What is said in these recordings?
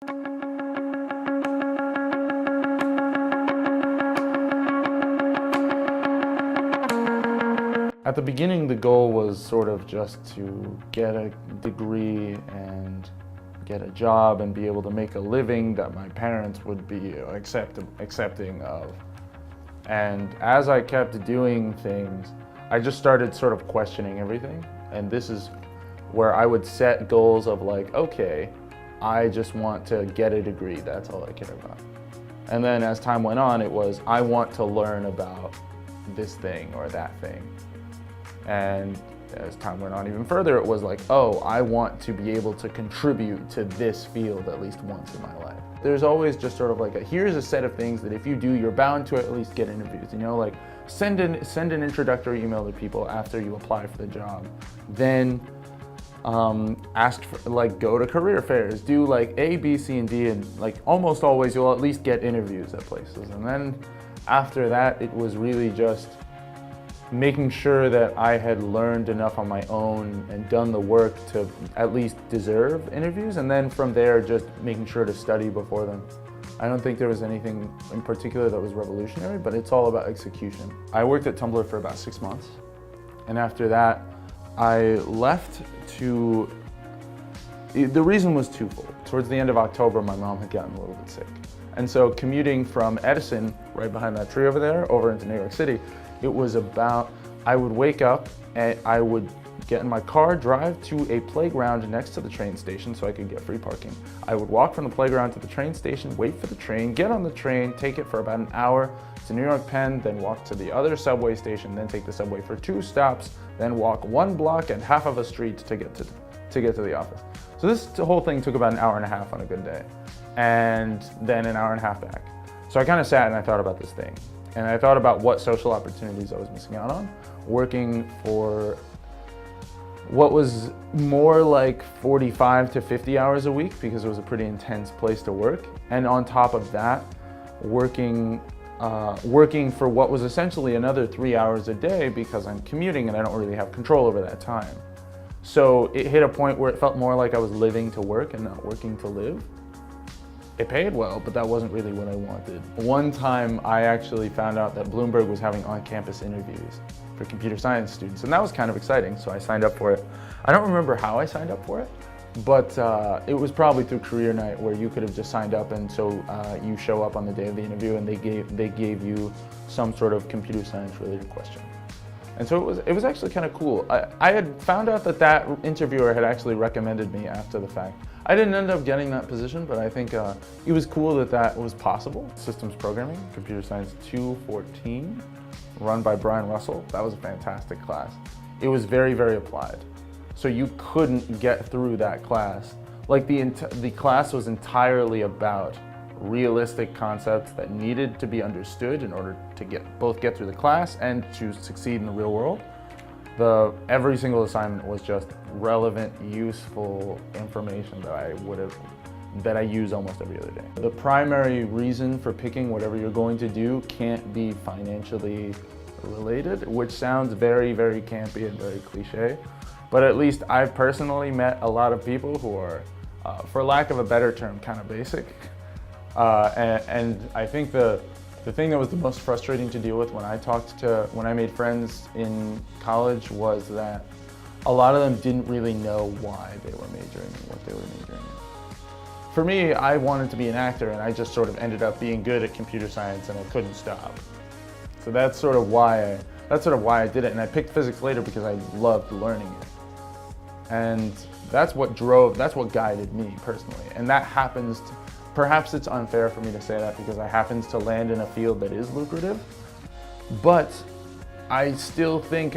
At the beginning, the goal was sort of just to get a degree and get a job and be able to make a living that my parents would be accepting of. And as I kept doing things, I just started sort of questioning everything. And this is where I would set goals of like, okay, I just want to get a degree, that's all I care about. And then as time went on, it was, I want to learn about this thing or that thing. And as time went on even further, it was like, oh, I want to be able to contribute to this field at least once in my life. There's always just sort of like here's a set of things that if you do, you're bound to at least get interviews. You know, like send an introductory email to people after you apply for the job. Then ask for, like, go to career fairs, do like A, B, C, and D, and like almost always you'll at least get interviews at places. And then after that, it was really just making sure that I had learned enough on my own and done the work to at least deserve interviews, and then from there just making sure to study before them. I don't think there was anything in particular that was revolutionary, but it's all about execution. I worked at Tumblr for about 6 months, and after that I left to, the reason was twofold. Towards the end of October, my mom had gotten a little bit sick. And so commuting from Edison, right behind that tree over there, over into New York City, it was about, I would wake up and I would get in my car, drive to a playground next to the train station so I could get free parking. I would walk from the playground to the train station, wait for the train, get on the train, take it for about an hour to New York Penn, then walk to the other subway station, then take the subway for 2 stops, then walk 1 block and half of a street to get to the office. So this whole thing took about an hour and a half on a good day, and then an hour and a half back. So I kind of sat and I thought about this thing. And I thought about what social opportunities I was missing out on, working for what was more like 45 to 50 hours a week because it was a pretty intense place to work. And on top of that, working for what was essentially another 3 hours a day because I'm commuting and I don't really have control over that time. So it hit a point where it felt more like I was living to work and not working to live. It paid well, but that wasn't really what I wanted. One time I actually found out that Bloomberg was having on-campus interviews for computer science students, and that was kind of exciting, so I signed up for it. I don't remember how I signed up for it, but it was probably through Career Night where you could have just signed up, and so you show up on the day of the interview and they gave you some sort of computer science related question. And so it was actually kind of cool. I had found out that interviewer had actually recommended me after the fact. I didn't end up getting that position, but I think it was cool that was possible. Systems programming, computer science 214, run by Brian Russell. That was a fantastic class. It was very, very applied. So you couldn't get through that class. Like the class was entirely about realistic concepts that needed to be understood in order to both get through the class and to succeed in the real world. Every single assignment was just relevant, useful information that I use almost every other day. The primary reason for picking whatever you're going to do can't be financially related, which sounds very, very campy and very cliche, but at least I've personally met a lot of people who are, for lack of a better term, kind of basic. And I think the thing that was the most frustrating to deal with when I made friends in college was that a lot of them didn't really know why they were majoring in what they were majoring in. For me, I wanted to be an actor and I just sort of ended up being good at computer science and I couldn't stop. So that's sort of why I did it, and I picked physics later because I loved learning it. And that's what guided me personally. And that happens to, perhaps it's unfair for me to say that because I happen to land in a field that is lucrative, but I still think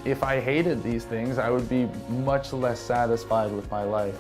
if I hated these things, I would be much less satisfied with my life